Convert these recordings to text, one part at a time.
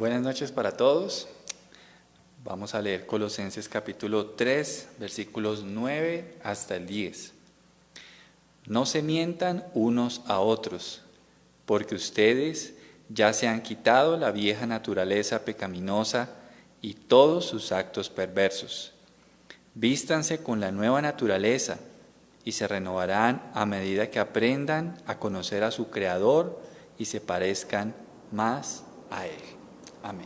Buenas noches para todos. Vamos a leer Colosenses capítulo 3, versículos 9 hasta el 10. No se mientan unos a otros, porque ustedes ya se han quitado la vieja naturaleza pecaminosa y todos sus actos perversos. Vístanse con la nueva naturaleza y se renovarán a medida que aprendan a conocer a su Creador y se parezcan más a Él. Amén.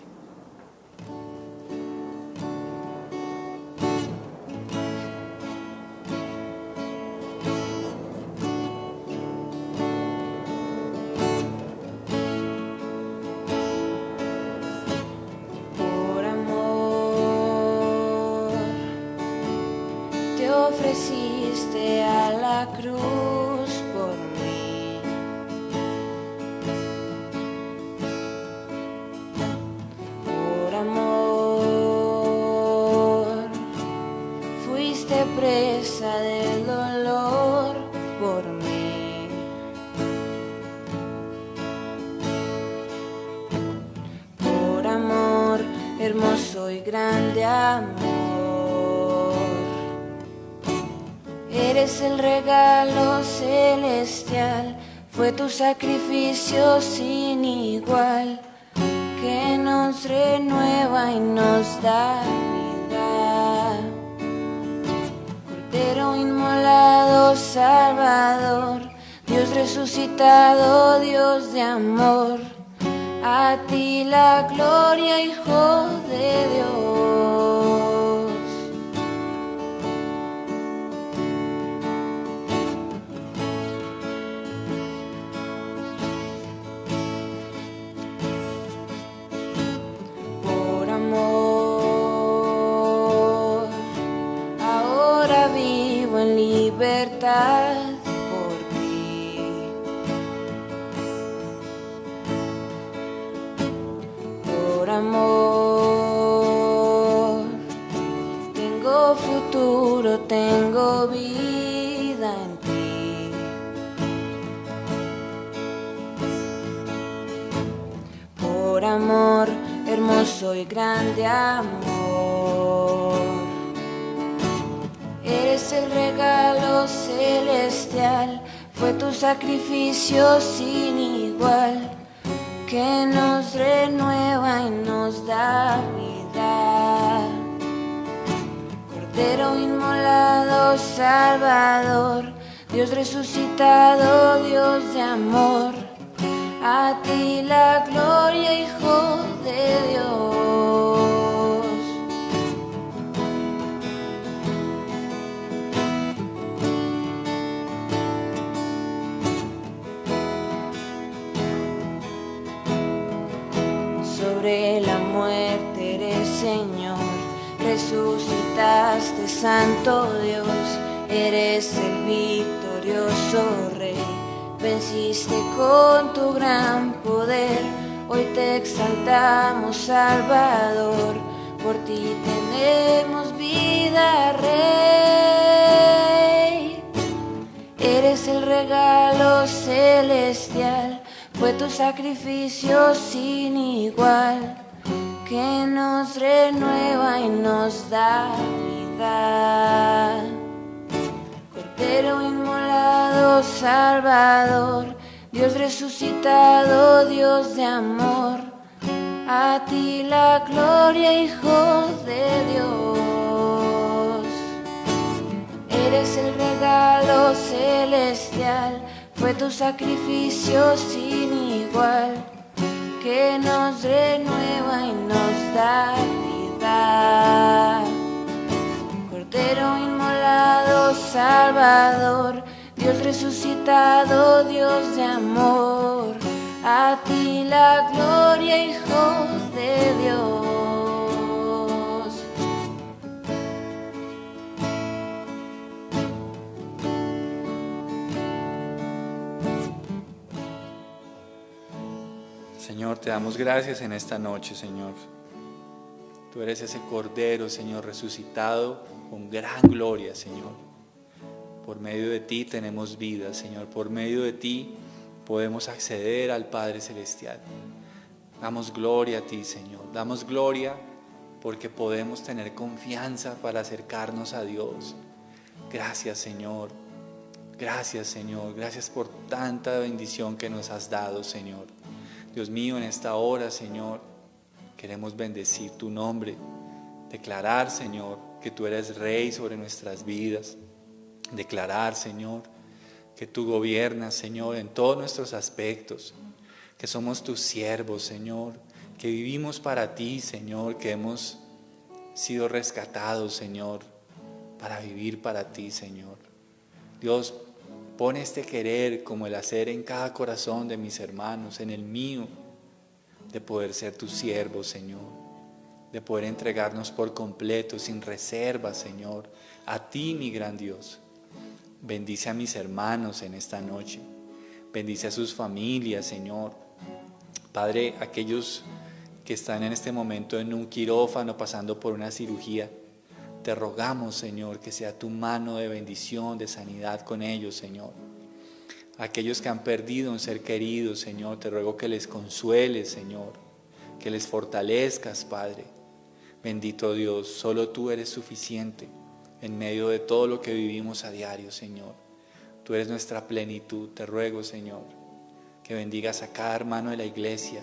Por amor te ofreciste a la cruz por mí. Por amor fuiste presa del dolor por mí. Por amor, hermoso y grande amor, eres el regalo celestial, fue tu sacrificio sin igual, que nos renueva y nos da vida. Cordero inmolado, Salvador, Dios resucitado, Dios de amor, a ti la gloria, Hijo de Dios. Por amor, ahora vivo en libertad por ti. Por amor, tengo futuro, tengo vida en ti. Por amor, hermoso y grande amor, eres el regalo celestial, fue tu sacrificio sin igual, que nos renueva y nos da vida. Cordero inmolado, Salvador, Dios resucitado, Dios de amor, a ti la gloria, Hijo de Dios. Sobre la muerte eres Señor, resucitaste, Santo Dios, eres el victorioso Rey, venciste con tu gran poder, hoy te exaltamos, Salvador, por ti tenemos vida, Rey. Eres el regalo celestial, fue tu sacrificio sin igual, que nos renueva y nos da vida. Cordero inmolado, Salvador, Dios resucitado, Dios de amor, a ti la gloria, Hijo de Dios. Eres el regalo celestial, fue tu sacrificio sin igual, que nos renueva y nos da vida. Cordero inmolado, Salvador, Dios resucitado, Dios de amor, a ti la gloria, Hijo de Dios. Señor, te damos gracias en esta noche, Señor. Tú eres ese Cordero, Señor, resucitado con gran gloria, Señor. Por medio de ti tenemos vida, Señor. Por medio de ti podemos acceder al Padre Celestial. Damos gloria a ti, Señor. Damos gloria porque podemos tener confianza para acercarnos a Dios. Gracias, Señor. Gracias, Señor. Gracias por tanta bendición que nos has dado, Señor. Dios mío, en esta hora, Señor, queremos bendecir tu nombre. Declarar, Señor, que tú eres Rey sobre nuestras vidas. Declarar, Señor, que tú gobiernas, Señor, en todos nuestros aspectos. Que somos tus siervos, Señor. Que vivimos para ti, Señor. Que hemos sido rescatados, Señor, para vivir para ti, Señor. Dios, pone este querer como el hacer en cada corazón de mis hermanos, en el mío, de poder ser tus siervos, Señor, de poder entregarnos por completo, sin reserva, Señor, a ti, mi gran Dios. Bendice a mis hermanos en esta noche, bendice a sus familias, Señor. Padre, aquellos que están en este momento en un quirófano pasando por una cirugía, te rogamos, Señor, que sea tu mano de bendición, de sanidad con ellos, Señor. Aquellos que han perdido un ser querido, Señor, te ruego que les consueles, Señor, que les fortalezcas, Padre. Bendito Dios, solo tú eres suficiente en medio de todo lo que vivimos a diario, Señor. Tú eres nuestra plenitud. Te ruego, Señor, que bendigas a cada hermano de la iglesia,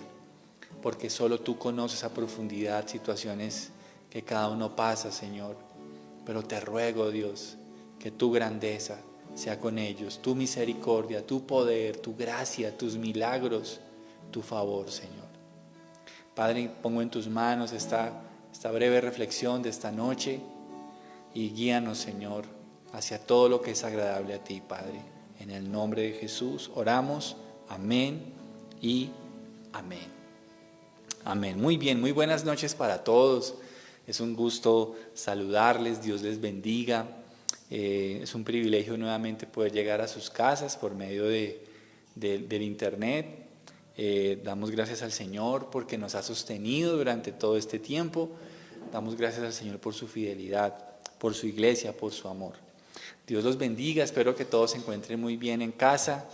porque solo tú conoces a profundidad situaciones que cada uno pasa, Señor. Pero te ruego, Dios, que tu grandeza sea con ellos, tu misericordia, tu poder, tu gracia, tus milagros, tu favor, Señor. Padre, pongo en tus manos esta breve reflexión de esta noche y guíanos, Señor, hacia todo lo que es agradable a ti, Padre. En el nombre de Jesús oramos. Amén y amén. Amén. Muy bien, muy buenas noches para todos. Es un gusto saludarles, Dios les bendiga. Es un privilegio nuevamente poder llegar a sus casas por medio del internet. Damos gracias al Señor porque nos ha sostenido durante todo este tiempo. Damos gracias al Señor por su fidelidad, por su iglesia, por su amor. Dios los bendiga, espero que todos se encuentren muy bien en casa.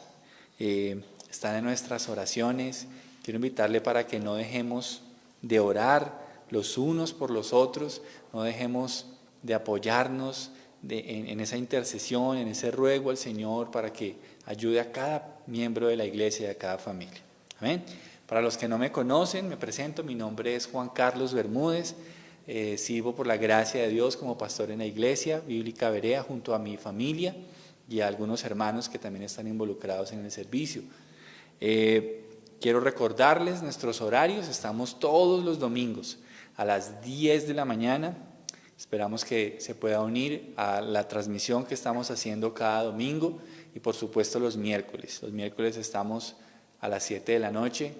Están en nuestras oraciones. Quiero invitarle para que no dejemos de orar los unos por los otros, no dejemos de apoyarnos en esa intercesión, en ese ruego al Señor para que ayude a cada miembro de la iglesia y a cada familia. Amén. Para los que no me conocen, me presento, mi nombre es Juan Carlos Bermúdez, sirvo por la gracia de Dios como pastor en la iglesia Bíblica Berea junto a mi familia y a algunos hermanos que también están involucrados en el servicio. Quiero recordarles nuestros horarios, estamos todos los domingos a las 10 de la mañana. Esperamos que se pueda unir a la transmisión que estamos haciendo cada domingo y por supuesto los miércoles. Los miércoles estamos a las 7 de la noche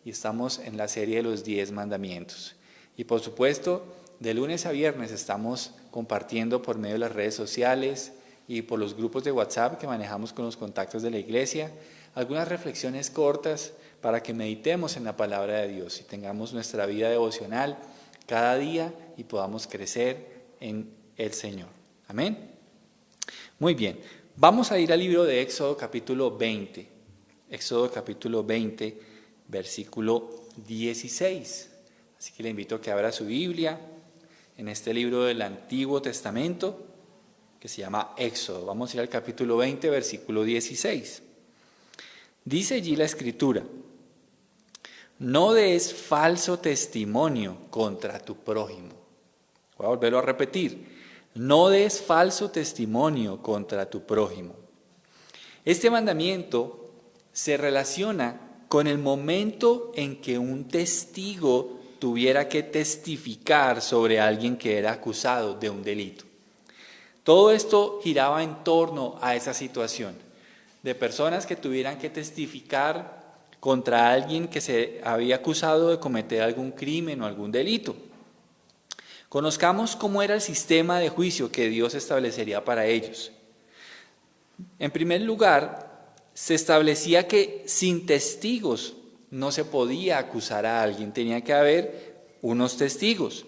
y estamos en la serie de los 10 mandamientos. Y por supuesto, de lunes a viernes estamos compartiendo por medio de las redes sociales y por los grupos de WhatsApp que manejamos con los contactos de la iglesia, algunas reflexiones cortas para que meditemos en la palabra de Dios y tengamos nuestra vida devocional cada día y podamos crecer en el Señor. Amén. Muy bien, vamos a ir al libro de Éxodo capítulo 20. Éxodo capítulo 20, versículo 16. Así que le invito a que abra su Biblia en este libro del Antiguo Testamento que se llama Éxodo. Vamos a ir al capítulo 20, versículo 16. Dice allí la Escritura: no des falso testimonio contra tu prójimo. Voy a volverlo a repetir. No des falso testimonio contra tu prójimo. Este mandamiento se relaciona con el momento en que un testigo tuviera que testificar sobre alguien que era acusado de un delito. Todo esto giraba en torno a esa situación de personas que tuvieran que testificar contra alguien que se había acusado de cometer algún crimen o algún delito. Conozcamos cómo era el sistema de juicio que Dios establecería para ellos. En primer lugar, se establecía que sin testigos no se podía acusar a alguien, tenía que haber unos testigos.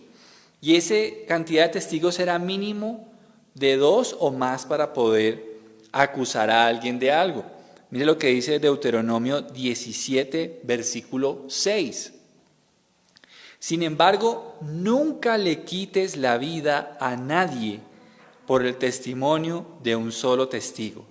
Y esa cantidad de testigos era mínimo de 2 o más para poder acusar a alguien de algo. Mire lo que dice Deuteronomio 17, versículo 6. Sin embargo, nunca le quites la vida a nadie por el testimonio de un solo testigo.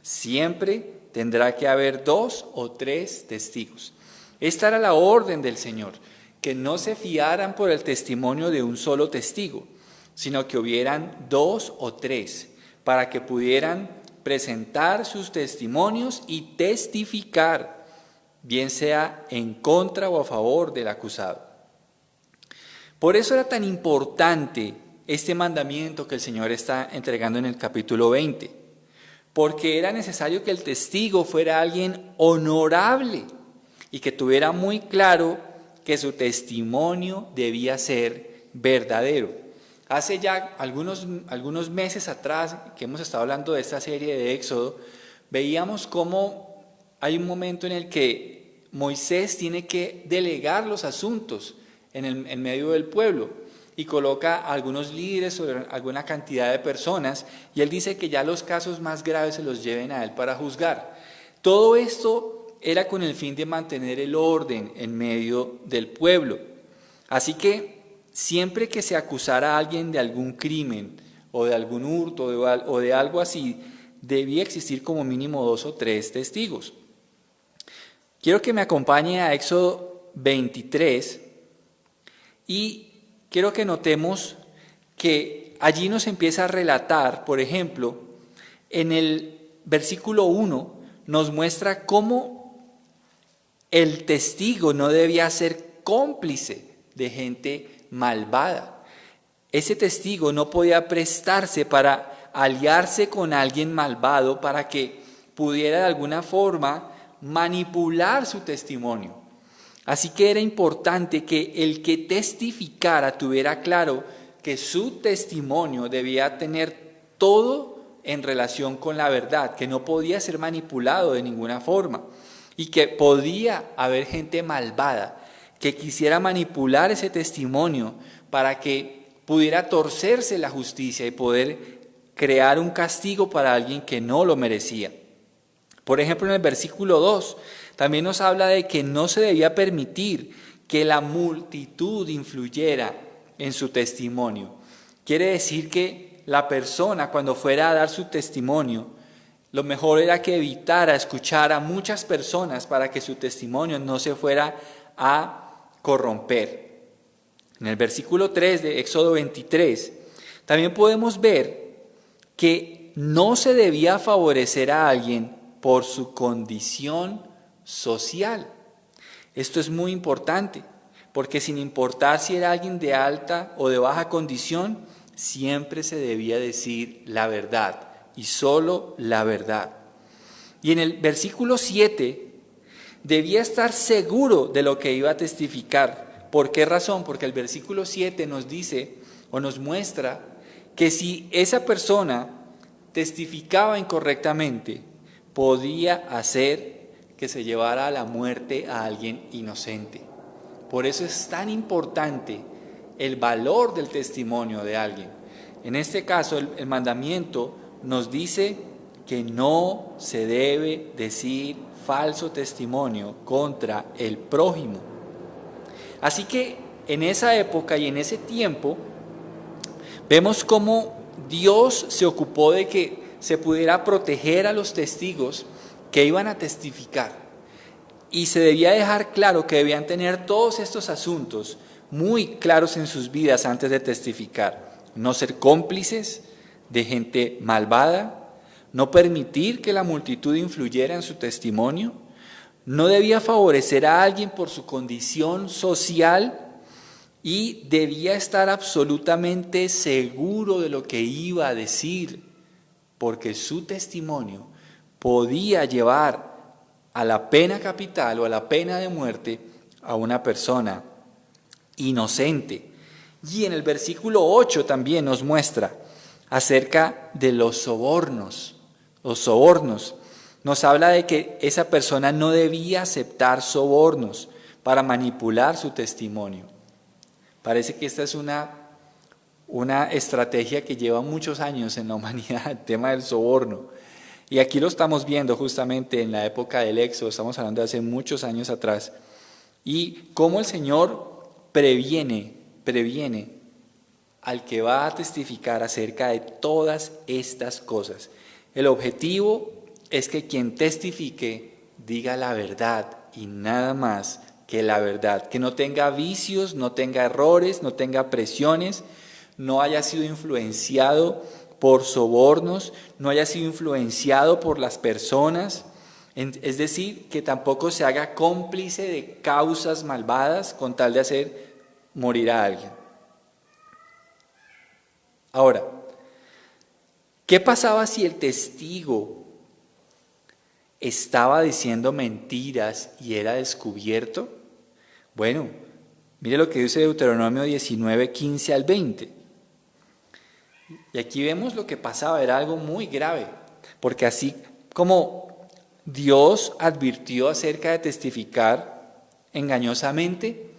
Siempre tendrá que haber 2 o 3 testigos. Esta era la orden del Señor, que no se fiaran por el testimonio de un solo testigo, sino que hubieran 2 o 3, para que pudieran presentar sus testimonios y testificar, bien sea en contra o a favor del acusado. Por eso era tan importante este mandamiento que el Señor está entregando en el capítulo 20, porque era necesario que el testigo fuera alguien honorable y que tuviera muy claro que su testimonio debía ser verdadero. Hace ya algunos meses atrás que hemos estado hablando de esta serie de Éxodo, veíamos cómo hay un momento en el que Moisés tiene que delegar los asuntos en medio del pueblo y coloca a algunos líderes sobre alguna cantidad de personas y él dice que ya los casos más graves se los lleven a él para juzgar. Todo esto era con el fin de mantener el orden en medio del pueblo. Así que siempre que se acusara a alguien de algún crimen o de algún hurto o de algo así, debía existir como mínimo 2 o 3 testigos. Quiero que me acompañe a Éxodo 23 y quiero que notemos que allí nos empieza a relatar, por ejemplo, en el versículo 1 nos muestra cómo el testigo no debía ser cómplice de gente malvada. Ese testigo no podía prestarse para aliarse con alguien malvado para que pudiera de alguna forma manipular su testimonio. Así que era importante que el que testificara tuviera claro que su testimonio debía tener todo en relación con la verdad, que no podía ser manipulado de ninguna forma y que podía haber gente malvada que quisiera manipular ese testimonio para que pudiera torcerse la justicia y poder crear un castigo para alguien que no lo merecía. Por ejemplo, en el versículo 2 también nos habla de que no se debía permitir que la multitud influyera en su testimonio. Quiere decir que la persona, cuando fuera a dar su testimonio, lo mejor era que evitara escuchar a muchas personas para que su testimonio no se fuera a corromper. En el versículo 3 de Éxodo 23 también podemos ver que no se debía favorecer a alguien por su condición social. Esto es muy importante, porque sin importar si era alguien de alta o de baja condición, siempre se debía decir la verdad y solo la verdad. Y en el versículo 7 debía estar seguro de lo que iba a testificar. ¿Por qué razón? Porque el versículo 7 nos dice o nos muestra que si esa persona testificaba incorrectamente, podía hacer que se llevara a la muerte a alguien inocente. Por eso es tan importante el valor del testimonio de alguien. En este caso, el mandamiento nos dice que no se debe decir falso testimonio contra el prójimo. Así que en esa época y en ese tiempo, vemos cómo Dios se ocupó de que se pudiera proteger a los testigos que iban a testificar. Y se debía dejar claro que debían tener todos estos asuntos muy claros en sus vidas antes de testificar. No ser cómplices de gente malvada, no permitir que la multitud influyera en su testimonio, no debía favorecer a alguien por su condición social y debía estar absolutamente seguro de lo que iba a decir, porque su testimonio podía llevar a la pena capital o a la pena de muerte a una persona inocente. Y en el versículo 8 también nos muestra acerca de los sobornos. Los sobornos. Nos habla de que esa persona no debía aceptar sobornos para manipular su testimonio. Parece que esta es una estrategia que lleva muchos años en la humanidad, el tema del soborno. Y aquí lo estamos viendo justamente en la época del Éxodo, estamos hablando de hace muchos años atrás. Y cómo el Señor previene al que va a testificar acerca de todas estas cosas. El objetivo es que quien testifique diga la verdad y nada más que la verdad, que no tenga vicios, no tenga errores, no tenga presiones, no haya sido influenciado por sobornos, no haya sido influenciado por las personas, es decir, que tampoco se haga cómplice de causas malvadas con tal de hacer morir a alguien. Ahora, ¿qué pasaba si el testigo estaba diciendo mentiras y era descubierto? Bueno, mire lo que dice Deuteronomio 19, 15 al 20. Y aquí vemos lo que pasaba, era algo muy grave, porque así como Dios advirtió acerca de testificar engañosamente,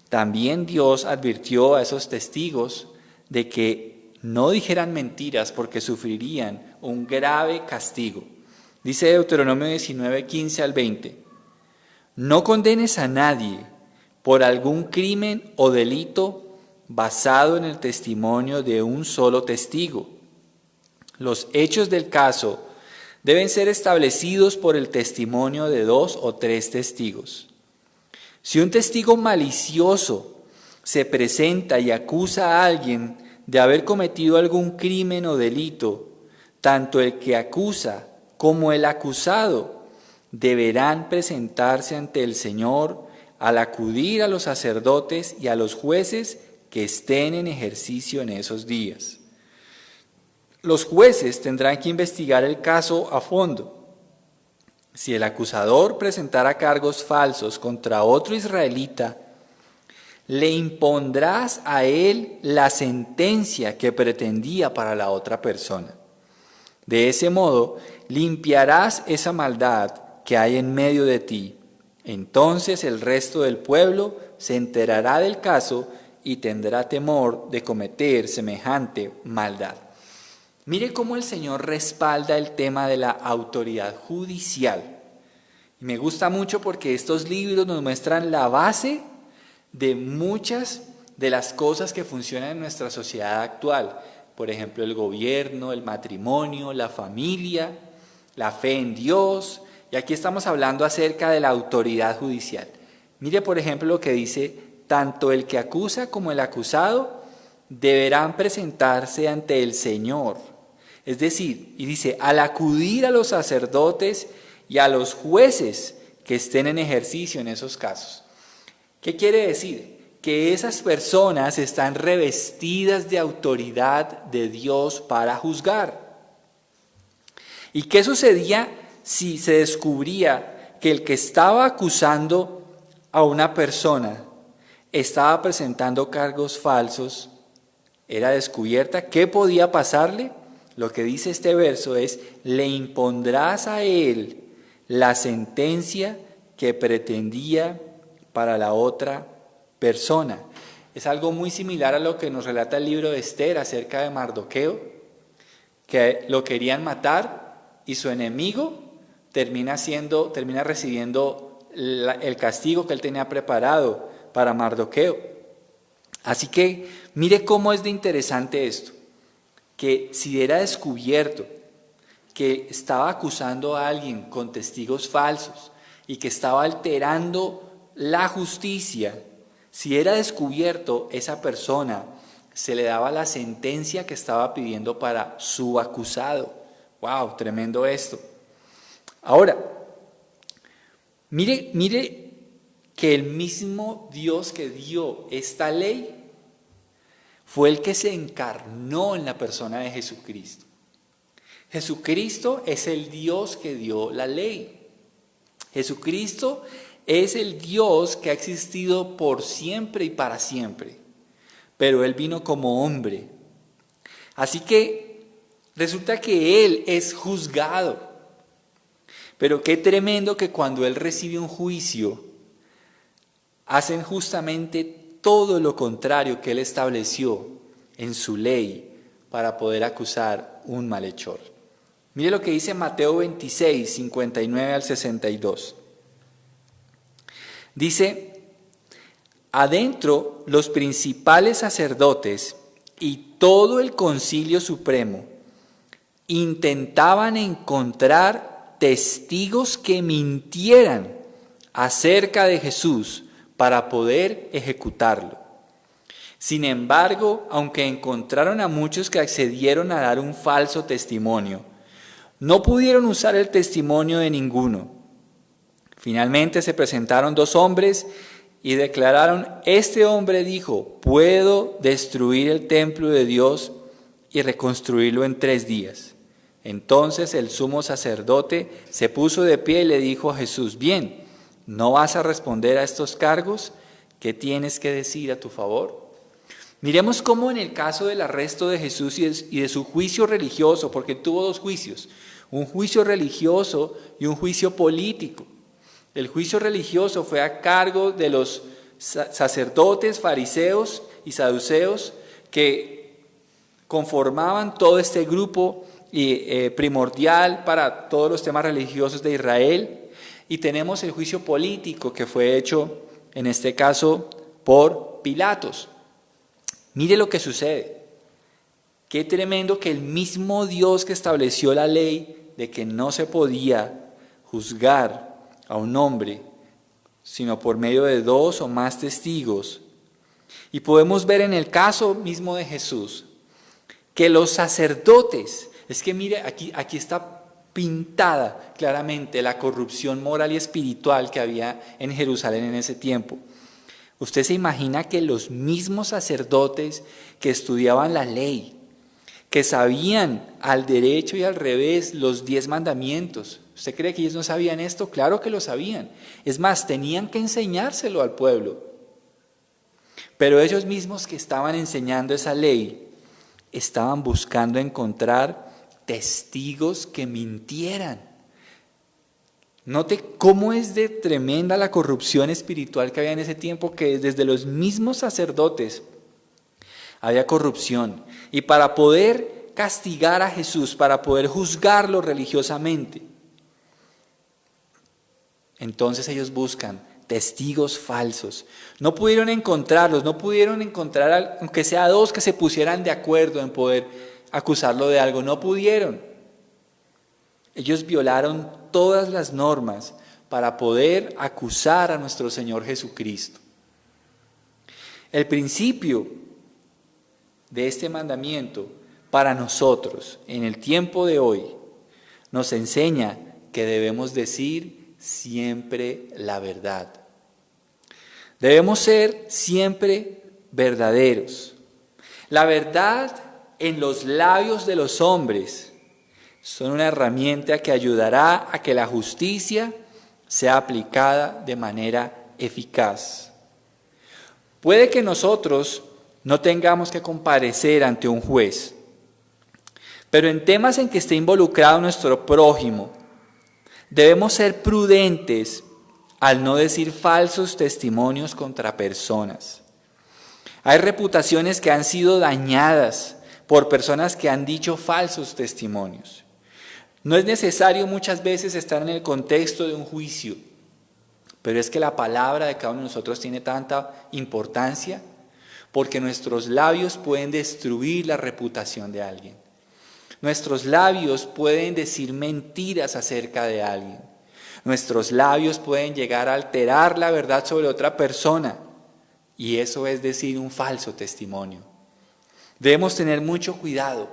también Dios advirtió a esos testigos de que no dijeran mentiras porque sufrirían un grave castigo. Dice Deuteronomio 19, 15 al 20, no condenes a nadie por algún crimen o delito basado en el testimonio de un solo testigo. Los hechos del caso deben ser establecidos por el testimonio de 2 o 3 testigos. Si un testigo malicioso se presenta y acusa a alguien de haber cometido algún crimen o delito, tanto el que acusa como el acusado deberán presentarse ante el Señor al acudir a los sacerdotes y a los jueces que estén en ejercicio en esos días. Los jueces tendrán que investigar el caso a fondo. Si el acusador presentara cargos falsos contra otro israelita, le impondrás a él la sentencia que pretendía para la otra persona. De ese modo, limpiarás esa maldad que hay en medio de ti. Entonces el resto del pueblo se enterará del caso y tendrá temor de cometer semejante maldad. Mire cómo el Señor respalda el tema de la autoridad judicial. Y me gusta mucho porque estos libros nos muestran la base de muchas de las cosas que funcionan en nuestra sociedad actual. Por ejemplo, el gobierno, el matrimonio, la familia, la fe en Dios. Y aquí estamos hablando acerca de la autoridad judicial. Mire, por ejemplo, lo que dice, tanto el que acusa como el acusado deberán presentarse ante el Señor. Es decir, y dice, al acudir a los sacerdotes y a los jueces que estén en ejercicio en esos casos. ¿Qué quiere decir? Que esas personas están revestidas de autoridad de Dios para juzgar. ¿Y qué sucedía si se descubría que el que estaba acusando a una persona estaba presentando cargos falsos, era descubierta? ¿Qué podía pasarle? Lo que dice este verso es, le impondrás a él la sentencia que pretendía para la otra persona. Es algo muy similar a lo que nos relata el libro de Esther acerca de Mardoqueo, que lo querían matar y su enemigo termina recibiendo el castigo que él tenía preparado para Mardoqueo. Así que mire cómo es de interesante esto, que si era descubierto que estaba acusando a alguien con testigos falsos y que estaba alterando la justicia, si era descubierto, esa persona se le daba la sentencia que estaba pidiendo para su acusado. ¡Wow! Tremendo esto. Ahora, mire que el mismo Dios que dio esta ley fue el que se encarnó en la persona de Jesucristo. Jesucristo es el Dios que dio la ley. Jesucristo es el Dios que ha existido por siempre y para siempre, pero Él vino como hombre. Así que resulta que Él es juzgado. Pero qué tremendo que cuando Él recibe un juicio, hacen justamente todo lo contrario que Él estableció en su ley para poder acusar un malhechor. Mire lo que dice Mateo 26, 59 al 62. Dice, Adentro, los principales sacerdotes y todo el Concilio Supremo intentaban encontrar testigos que mintieran acerca de Jesús para poder ejecutarlo. Sin embargo, aunque encontraron a muchos que accedieron a dar un falso testimonio, no pudieron usar el testimonio de ninguno. Finalmente se presentaron 2 hombres y declararon: este hombre dijo, puedo destruir el templo de Dios y reconstruirlo en 3 días. Entonces el sumo sacerdote se puso de pie y le dijo a Jesús: bien, ¿no vas a responder a estos cargos? ¿Qué tienes que decir a tu favor? Miremos cómo en el caso del arresto de Jesús y de su juicio religioso, porque tuvo 2 juicios, un juicio religioso y un juicio político. El juicio religioso fue a cargo de los sacerdotes, fariseos y saduceos que conformaban todo este grupo primordial para todos los temas religiosos de Israel. Y tenemos el juicio político que fue hecho, en este caso, por Pilatos. Mire lo que sucede. Qué tremendo que el mismo Dios que estableció la ley de que no se podía juzgar a un hombre, sino por medio de 2 o más testigos. Y podemos ver en el caso mismo de Jesús, que los sacerdotes, es que mire, aquí está pintada claramente la corrupción moral y espiritual que había en Jerusalén en ese tiempo. Usted se imagina que los mismos sacerdotes que estudiaban la ley, que sabían al derecho y al revés los 10 mandamientos, ¿usted cree que ellos no sabían esto? Claro que lo sabían. Es más, tenían que enseñárselo al pueblo. Pero ellos mismos que estaban enseñando esa ley, estaban buscando encontrar testigos que mintieran. Note cómo es de tremenda la corrupción espiritual que había en ese tiempo, que desde los mismos sacerdotes había corrupción. Y para poder castigar a Jesús, para poder juzgarlo religiosamente, entonces ellos buscan testigos falsos. No pudieron encontrarlos, no pudieron encontrar, aunque sea 2 que se pusieran de acuerdo en poder acusarlo de algo, no pudieron. Ellos violaron todas las normas para poder acusar a nuestro Señor Jesucristo. El principio de este mandamiento para nosotros en el tiempo de hoy nos enseña que debemos decir siempre la verdad. Debemos ser siempre verdaderos. La verdad en los labios de los hombres son una herramienta que ayudará a que la justicia sea aplicada de manera eficaz. Puede que nosotros no tengamos que comparecer ante un juez, pero en temas en que esté involucrado nuestro prójimo, debemos ser prudentes al no decir falsos testimonios contra personas. Hay reputaciones que han sido dañadas por personas que han dicho falsos testimonios. No es necesario muchas veces estar en el contexto de un juicio, pero es que la palabra de cada uno de nosotros tiene tanta importancia porque nuestros labios pueden destruir la reputación de alguien. Nuestros labios pueden decir mentiras acerca de alguien. Nuestros labios pueden llegar a alterar la verdad sobre otra persona, y eso es decir un falso testimonio. Debemos tener mucho cuidado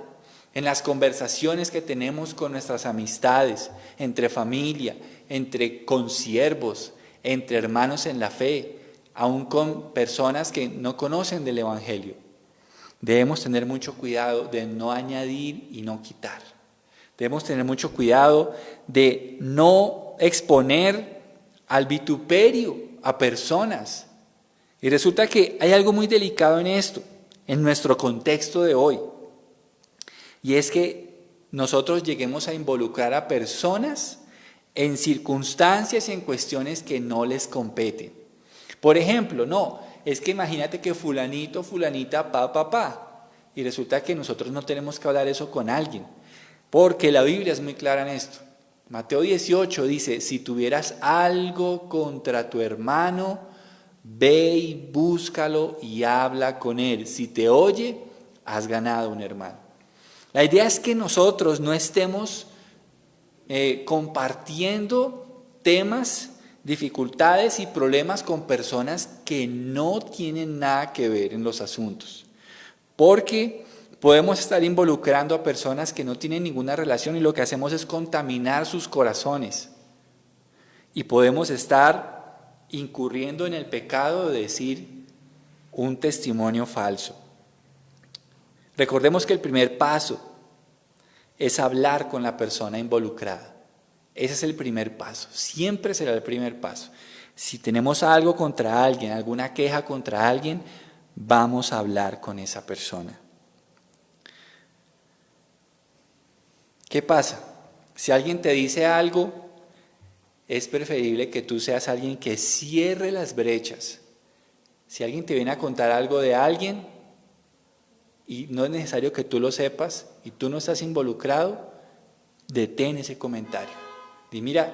en las conversaciones que tenemos con nuestras amistades, entre familia, entre consiervos, entre hermanos en la fe, aún con personas que no conocen del Evangelio. Debemos tener mucho cuidado de no añadir y no quitar. Debemos tener mucho cuidado de no exponer al vituperio a personas. Y resulta que hay algo muy delicado en esto, en nuestro contexto de hoy. Y es que nosotros lleguemos a involucrar a personas en circunstancias y en cuestiones que no les competen. Por ejemplo, es que imagínate que fulanito, fulanita, pa. Y resulta que nosotros no tenemos que hablar eso con alguien. Porque la Biblia es muy clara en esto. Mateo 18 dice, si tuvieras algo contra tu hermano, Ve y búscalo y habla con él. Si te oye, has ganado un hermano. La idea es que nosotros no estemos compartiendo temas, dificultades y problemas con personas que no tienen nada que ver en los asuntos. Porque podemos estar involucrando a personas que no tienen ninguna relación y lo que hacemos es contaminar sus corazones. Y podemos estar incurriendo en el pecado de decir un testimonio falso. Recordemos que el primer paso es hablar con la persona involucrada. Ese es el primer paso, siempre será el primer paso. Si tenemos algo contra alguien, alguna queja contra alguien, vamos a hablar con esa persona. ¿Qué pasa? Si alguien te dice algo, es preferible que tú seas alguien que cierre las brechas. Si alguien te viene a contar algo de alguien y no es necesario que tú lo sepas y tú no estás involucrado, detén ese comentario. Di, mira,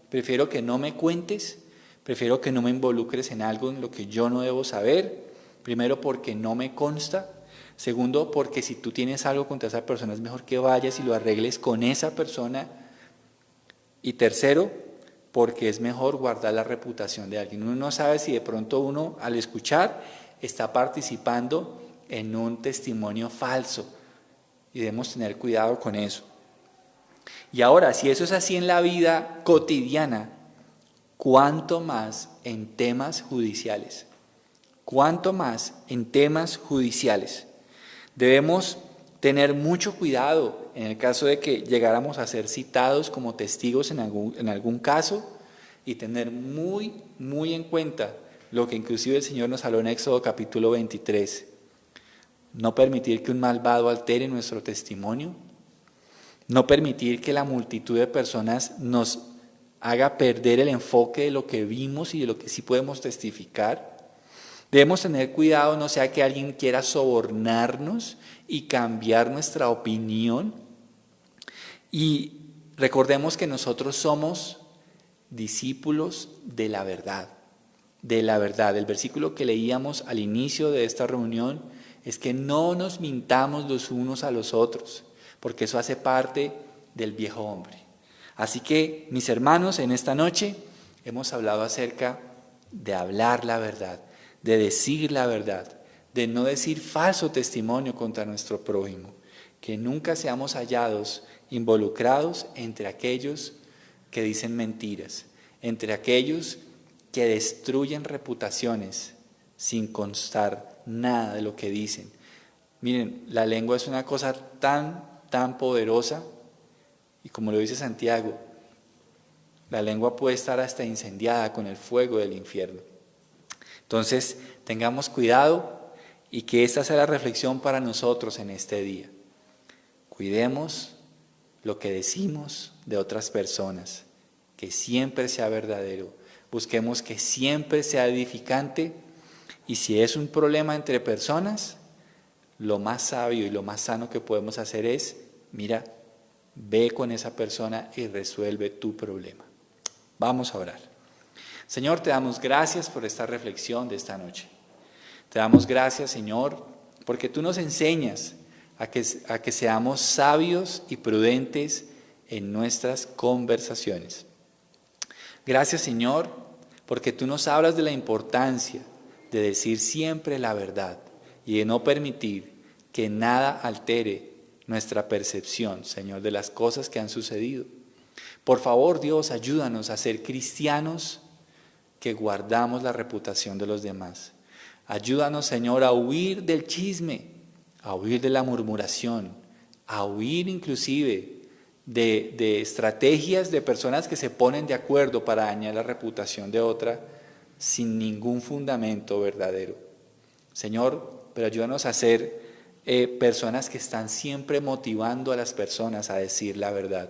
prefiero que no me cuentes, prefiero que no me involucres en algo en lo que yo no debo saber. Primero, porque no me consta. Segundo, porque si tú tienes algo contra esa persona, es mejor que vayas y lo arregles con esa persona. Y tercero, porque es mejor guardar la reputación de alguien. Uno no sabe si de pronto uno, al escuchar, está participando en un testimonio falso. Y debemos tener cuidado con eso. Y ahora, si eso es así en la vida cotidiana, ¿cuánto más en temas judiciales? ¿Cuánto más en temas judiciales? Debemos tener mucho cuidado en el caso de que llegáramos a ser citados como testigos en algún caso y tener muy en cuenta lo que inclusive el Señor nos habló en Éxodo capítulo 23. No permitir que un malvado altere nuestro testimonio. No permitir que la multitud de personas nos haga perder el enfoque de lo que vimos y de lo que sí podemos testificar. Debemos tener cuidado, no sea que alguien quiera sobornarnos y cambiar nuestra opinión. Y recordemos que nosotros somos discípulos de la verdad. De la verdad. El versículo que leíamos al inicio de esta reunión es que no nos mintamos los unos a los otros, porque eso hace parte del viejo hombre. Así que, mis hermanos, en esta noche hemos hablado acerca de hablar la verdad, de decir la verdad, de no decir falso testimonio contra nuestro prójimo, que nunca seamos hallados involucrados entre aquellos que dicen mentiras, entre aquellos que destruyen reputaciones sin constar nada de lo que dicen. Miren, la lengua es una cosa tan poderosa y como lo dice Santiago, la lengua puede estar hasta incendiada con el fuego del infierno. Entonces, tengamos cuidado y que esta sea la reflexión para nosotros en este día. Cuidemos lo que decimos de otras personas, que siempre sea verdadero. Busquemos que siempre sea edificante y si es un problema entre personas, lo más sabio y lo más sano que podemos hacer es, mira, ve con esa persona y resuelve tu problema. Vamos a orar. Señor, te damos gracias por esta reflexión de esta noche. Te damos gracias, Señor, porque tú nos enseñas a que seamos sabios y prudentes en nuestras conversaciones. Gracias, Señor, porque tú nos hablas de la importancia de decir siempre la verdad y de no permitir que nada altere nuestra percepción, Señor, de las cosas que han sucedido. Por favor, Dios, ayúdanos a ser cristianos que guardamos la reputación de los demás. Ayúdanos, Señor, a huir del chisme, a huir de la murmuración, a huir inclusive de estrategias de personas que se ponen de acuerdo para dañar la reputación de otra sin ningún fundamento verdadero. Señor, pero ayúdanos a ser personas que están siempre motivando a las personas a decir la verdad.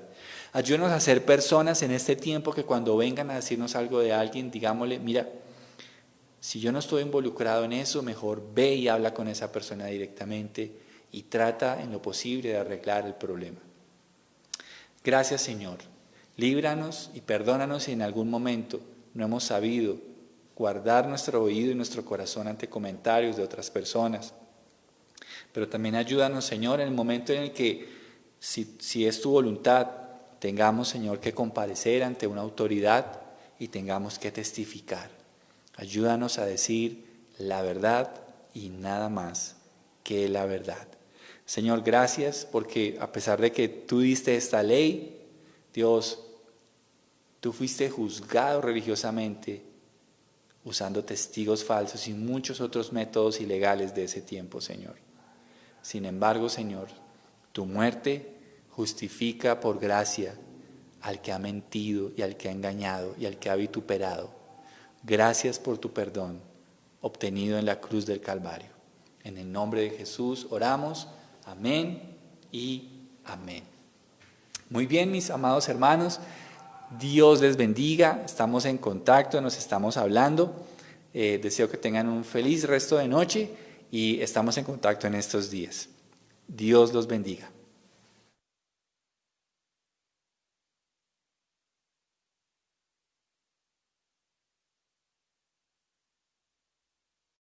Ayúdanos a ser personas en este tiempo que cuando vengan a decirnos algo de alguien, digámosle, mira, si yo no estoy involucrado en eso, mejor ve y habla con esa persona directamente y trata en lo posible de arreglar el problema. Gracias, Señor. Líbranos y perdónanos si en algún momento no hemos sabido guardar nuestro oído y nuestro corazón ante comentarios de otras personas. Pero también ayúdanos, Señor, en el momento en el que, si es tu voluntad, tengamos, Señor, que comparecer ante una autoridad y tengamos que testificar. Ayúdanos a decir la verdad y nada más que la verdad. Señor, gracias porque a pesar de que tú diste esta ley, Dios, tú fuiste juzgado religiosamente usando testigos falsos y muchos otros métodos ilegales de ese tiempo, Señor. Sin embargo, Señor, tu muerte justifica por gracia al que ha mentido y al que ha engañado y al que ha vituperado. Gracias por tu perdón obtenido en la cruz del Calvario. En el nombre de Jesús oramos. Amén y amén. Muy bien, mis amados hermanos. Dios les bendiga. Estamos en contacto, nos estamos hablando. Deseo que tengan un feliz resto de noche y estamos en contacto en estos días. Dios los bendiga.